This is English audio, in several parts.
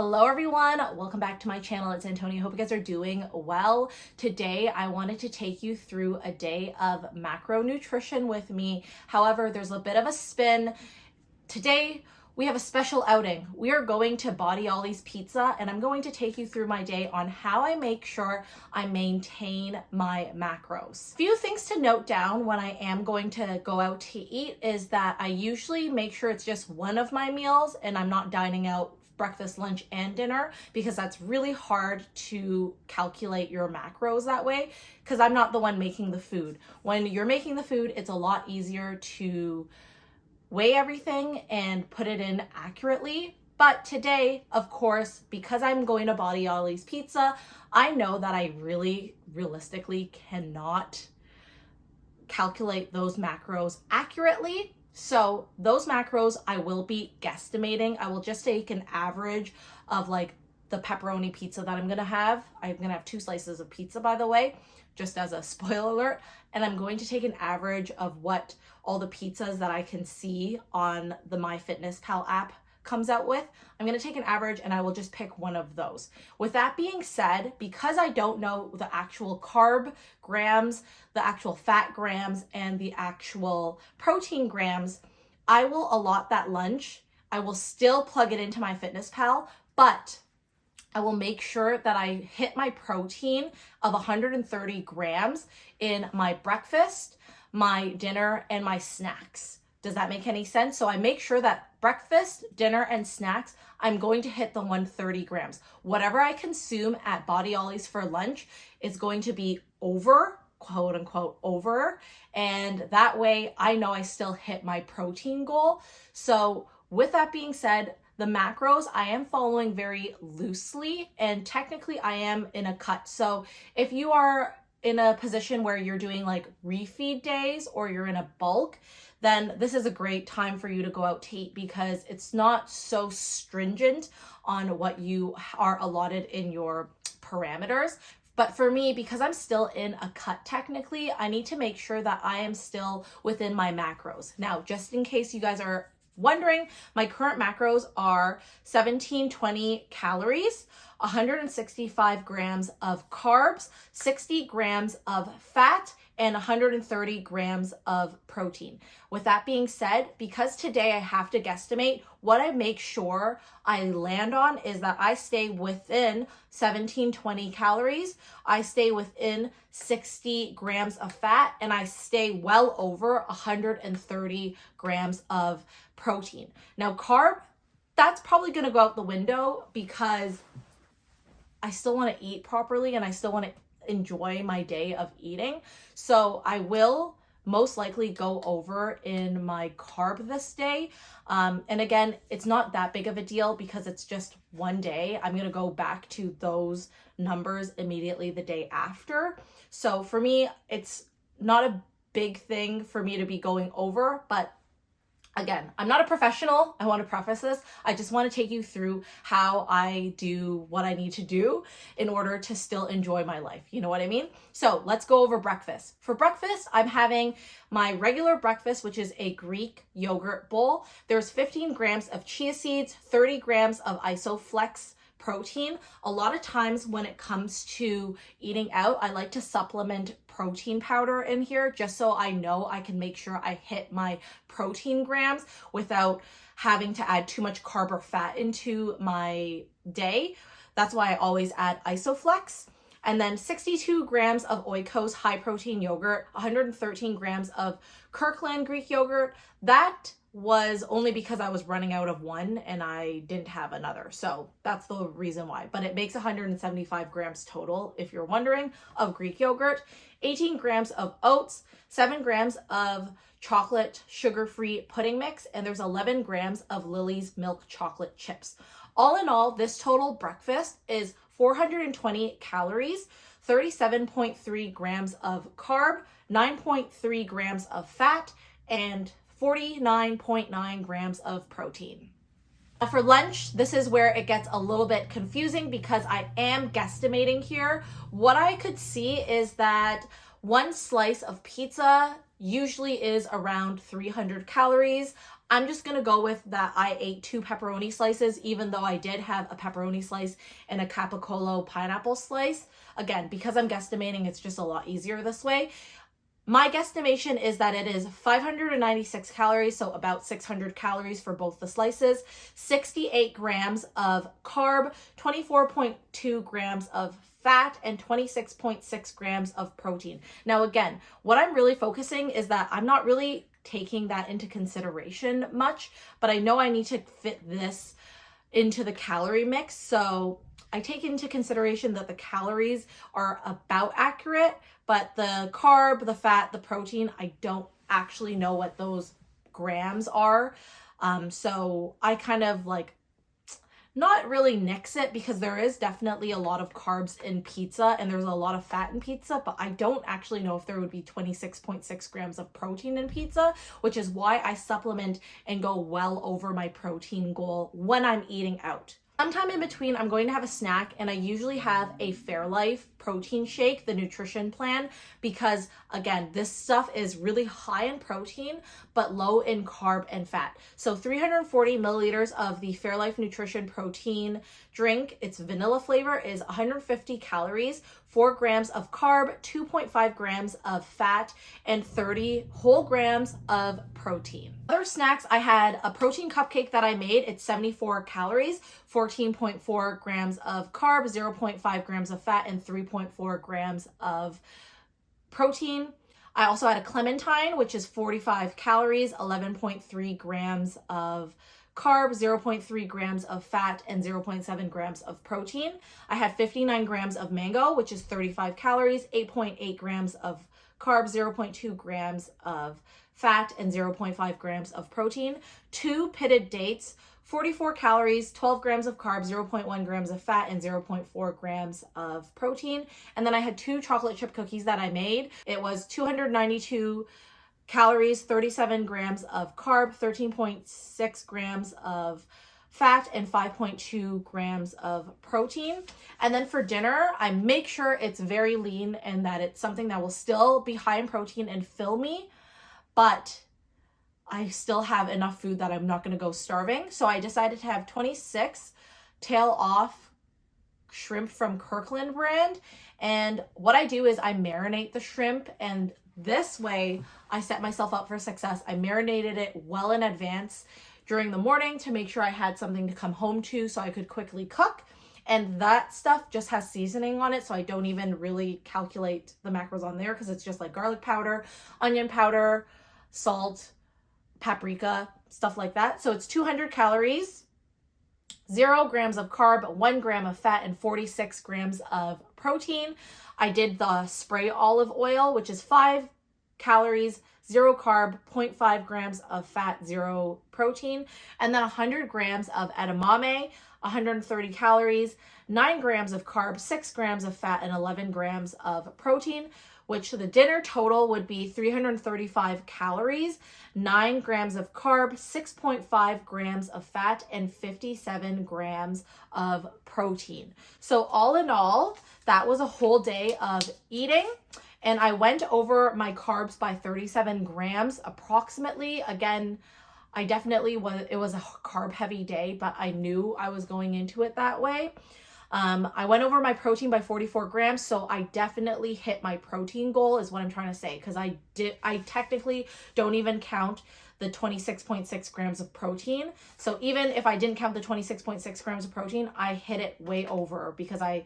Hello everyone, welcome back to my channel. It's Antonia. Hope you guys are doing well. Today I wanted to take you through a day of macronutrition with me. However, there's a bit of a spin. Today we have a special outing. We are going to Body Ollie's Pizza and I'm going to take you through my day on how I make sure I maintain my macros. Few things to note down when I am going to go out to eat is that I usually make sure it's just one of my meals and I'm not dining out breakfast, lunch, and dinner, because that's really hard to calculate your macros that way because I'm not the one making the food. When you're making the food, it's a lot easier to weigh everything and put it in accurately. But today, of course, because I'm going to Body Ollie's Pizza, I know that I really realistically cannot calculate those macros accurately. So those macros I will be guesstimating. I will just take an average of like the pepperoni pizza that I'm gonna have. I'm gonna have 2 slices of pizza, by the way, just as a spoiler alert. And I'm going to take an average of what all the pizzas that I can see on the MyFitnessPal app comes out with. I'm gonna take an average and I will just pick one of those. With that being said, because I don't know the actual carb grams, the actual fat grams, and the actual protein grams, I will allot that lunch. I will still plug it into MyFitnessPal, but I will make sure that I hit my protein of 130 grams in my breakfast, my dinner, and my snacks. Does that make any sense? So I make sure that breakfast, dinner, and snacks, I'm going to hit the 130 grams. Whatever I consume at Body Ollie's for lunch is going to be over, quote unquote, over. And that way I know I still hit my protein goal. So with that being said, the macros I am following very loosely, and technically I am in a cut. So if you are in a position where you're doing like refeed days or you're in a bulk, then this is a great time for you to go out to eat because it's not so stringent on what you are allotted in your parameters. But for me, because I'm still in a cut technically, I need to make sure that I am still within my macros. Now, just in case you guys are wondering, my current macros are 1720 calories, 165 grams of carbs, 60 grams of fat, and 130 grams of protein. With that being said, because today I have to guesstimate, what I make sure I land on is that I stay within 1720 calories, I stay within 60 grams of fat, and I stay well over 130 grams of protein. Now carb, that's probably gonna go out the window because I still wanna eat properly and I still wanna enjoy my day of eating. So I will most likely go over in my carb this day. And again, it's not that big of a deal because it's just one day. I'm gonna go back to those numbers immediately the day after. So for me, it's not a big thing for me to be going over, but again, I'm not a professional. I want to preface this. I just want to take you through how I do what I need to do in order to still enjoy my life. You know what I mean? So let's go over breakfast. For breakfast, I'm having my regular breakfast, which is a Greek yogurt bowl. There's 15 grams of chia seeds, 30 grams of Isoflex protein. A lot of times when it comes to eating out, I like to supplement protein powder in here just so I know I can make sure I hit my protein grams without having to add too much carb or fat into my day. That's why I always add Isoflex. And then 62 grams of Oikos high protein yogurt, 113 grams of Kirkland Greek yogurt. That was only because I was running out of one and I didn't have another. So that's the reason why. But it makes 175 grams total, if you're wondering, of Greek yogurt, 18 grams of oats, 7 grams of chocolate sugar-free pudding mix, and there's 11 grams of Lily's milk chocolate chips. All in all, this total breakfast is 420 calories, 37.3 grams of carb, 9.3 grams of fat, and 49.9 grams of protein. For lunch, this is where it gets a little bit confusing because I am guesstimating here. What I could see is that one slice of pizza usually is around 300 calories. I'm just gonna go with that I ate 2 pepperoni slices, even though I did have a pepperoni slice and a Capicolo pineapple slice. Again, because I'm guesstimating, it's just a lot easier this way. My guesstimation is that it is 596 calories, so about 600 calories for both the slices, 68 grams of carb, 24.2 grams of fat, and 26.6 grams of protein. Now, again, what I'm really focusing is that I'm not really taking that into consideration much, but I know I need to fit this into the calorie mix. So I take into consideration that the calories are about accurate, but the carb, the fat, the protein, I don't actually know what those grams are. So I kind of like not really nix it, because there is definitely a lot of carbs in pizza and there's a lot of fat in pizza, but I don't actually know if there would be 26.6 grams of protein in pizza, which is why I supplement and go well over my protein goal when I'm eating out. Sometime in between, I'm going to have a snack, and I usually have a Fairlife protein shake, the nutrition plan, because again, this stuff is really high in protein, but low in carb and fat. So 340 milliliters of the Fairlife nutrition protein drink, it's vanilla flavor, is 150 calories, 4 grams of carb, 2.5 grams of fat, and 30 whole grams of protein. Other snacks, I had a protein cupcake that I made. It's 74 calories, 14.4 grams of carb, 0.5 grams of fat, and 3.4 grams of protein. I also had a clementine, which is 45 calories, 11.3 grams of carb, 0.3 grams of fat, and 0.7 grams of protein. I had 59 grams of mango, which is 35 calories, 8.8 grams of carb, 0.2 grams of fat, and 0.5 grams of protein. 2 pitted dates, 44 calories, 12 grams of carbs, 0.1 grams of fat, and 0.4 grams of protein. And then I had 2 chocolate chip cookies that I made. It was 292 calories, 37 grams of carb, 13.6 grams of fat, and 5.2 grams of protein. And then for dinner, I make sure it's very lean and that it's something that will still be high in protein and fill me, but I still have enough food that I'm not going to go starving. So I decided to have 26 tail off shrimp from Kirkland brand. And what I do is I marinate the shrimp, and this way I set myself up for success. I marinated it well in advance during the morning to make sure I had something to come home to so I could quickly cook. And that stuff just has seasoning on it, so I don't even really calculate the macros on there, because it's just like garlic powder, onion powder, salt, paprika, stuff like that. So it's 200 calories, 0 grams of carb, 1 gram of fat, and 46 grams of protein. I did the spray olive oil, which is 5 calories, 0 carb, 0.5 grams of fat, 0 protein, and then 100 grams of edamame, 130 calories, 9 grams of carb, 6 grams of fat, and 11 grams of protein, which the dinner total would be 335 calories, 9 grams of carb, 6.5 grams of fat, and 57 grams of protein. So all in all, that was a whole day of eating. And I went over my carbs by 37 grams approximately. Again, it was a carb heavy day, but I knew I was going into it that way. I went over my protein by 44 grams, so I definitely hit my protein goal is what I'm trying to say, because I technically don't even count the 26.6 grams of protein. So even if I didn't count the 26.6 grams of protein, I hit it way over, because I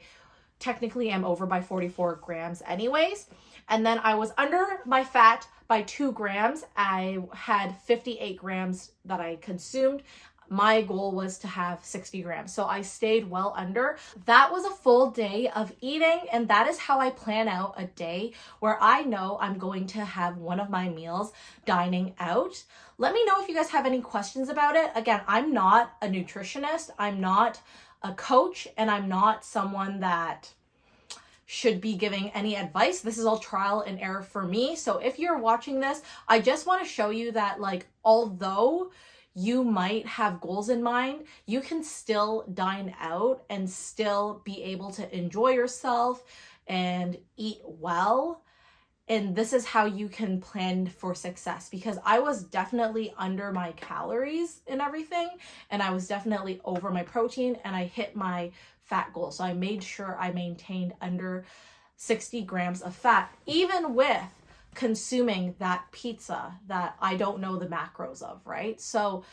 technically am over by 44 grams anyways. And then I was under my fat by 2 grams. I had 58 grams that I consumed. My goal was to have 60 grams. So I stayed well under. That was a full day of eating, and that is how I plan out a day where I know I'm going to have one of my meals dining out. Let me know if you guys have any questions about it. Again, I'm not a nutritionist. I'm not a coach, and I'm not someone that should be giving any advice. This is all trial and error for me. So if you're watching this, I just want to show you that, like, although you might have goals in mind, you can still dine out and still be able to enjoy yourself and eat well And this is how you can plan for success, because I was definitely under my calories and everything, and I was definitely over my protein, and I hit my fat goal. So I made sure I maintained under 60 grams of fat, even with consuming that pizza that I don't know the macros of, right? So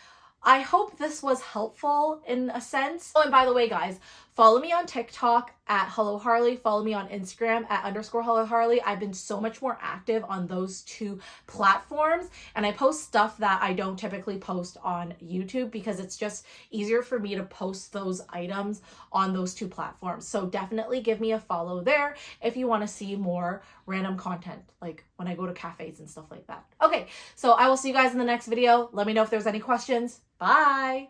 I hope this was helpful in a sense. Oh, and by the way, guys, follow me on TikTok at Hello Harley. Follow me on Instagram at _Hello Harley. I've been so much more active on those two platforms, and I post stuff that I don't typically post on YouTube because it's just easier for me to post those items on those two platforms. So definitely give me a follow there if you want to see more random content, like when I go to cafes and stuff like that. Okay, so I will see you guys in the next video. Let me know if there's any questions. Bye.